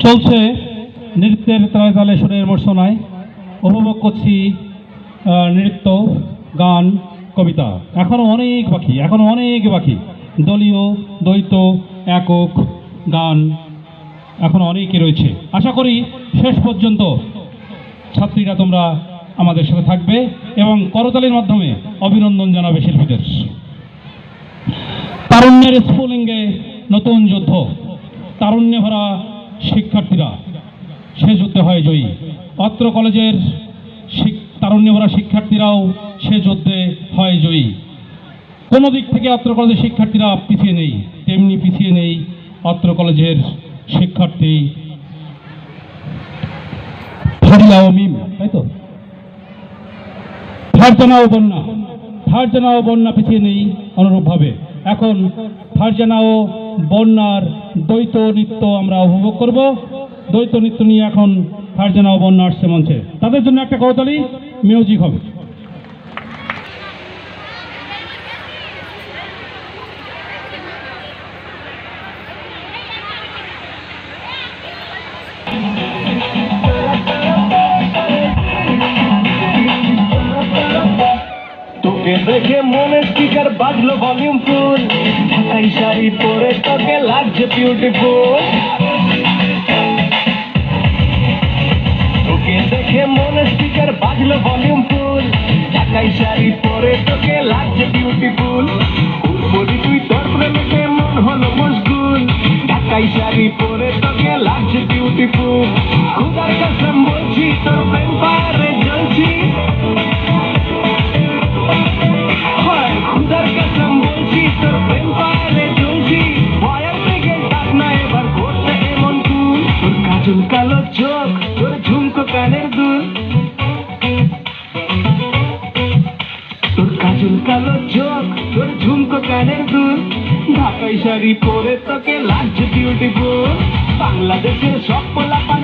চলছে নৃত্যের তালে তালে সুরের মূর্ছনায় উপভোগ করছি নৃত্য, গান, কবিতা। এখনও অনেক বাকি দলীয়, দ্বৈত, একক গান এখনও অনেকই রয়েছে। আশা করি শেষ পর্যন্ত ছাত্রীরা তোমরা আমাদের সাথে থাকবে এবং করতালির মাধ্যমে অভিনন্দন জানাবে শিল্পীদের। তারুণ্যের স্ফুলিঙ্গে নতুন যুদ্ধ, তারুণ্যে ভরা শিক্ষার্থীরা সে যুদ্ধে হয় জয়ী। অত্র কলেজের তারুণ্যে ভরা শিক্ষার্থীরাও সে যুদ্ধে হয় জয়ী। কোনো দিক থেকে অত্র কলেজের শিক্ষার্থীরা পিছিয়ে নেই, তেমনি পিছিয়ে নেই অত্র কলেজের শিক্ষার্থী ফারিয়া ও মিম, তাই তো? ফারজানা ও বন্যা পিছিয়ে নেই অনুরূপভাবে। এখন ফারজানা ও বন্যার দ্বৈত নৃত্য আমরা উপভোগ করব। দ্বৈত নৃত্য নিয়ে এখন ফারজানা ও বন্যা আসছে মঞ্চে। তাদের জন্য একটা করতালি, মিউজিক হবে। তোকে দেখে মনে স্পিকার বাজলো ভলিউম ফুল, ঢাকাই শাড়ি পরে তোকে লাগছে বিউটিফুল। তোকে দেখে মনে স্পিকার বাজলো ভলিউম ফুল, ঢাকাই শাড়ি পরে তোকে লাগছে বিউটিফুল। বলি তুই তোর প্রেমে মন হলো মশগুল, ঢাকাই শাড়ি পরে তোকে লাগছে বিউটিফুল। খুদার কসম বলছি তোর প্রেম পারে জ্বলছি, খুদার কসম বলছি তোর প্রেম পারে জ্বলছি। ভয়ের থেকে ডাক না এবার করতে এমন তুল, তোর কাজল কালো চোখ, তোর ঝুমকো কানের দুল, তোর কাজল কালো চোখ, তোর ঝুমকো কানের দুল। ঢাকাই শাড়ি পরে তোকে লাগছে বিউটিফুল। বাংলাদেশের সব পোলাপান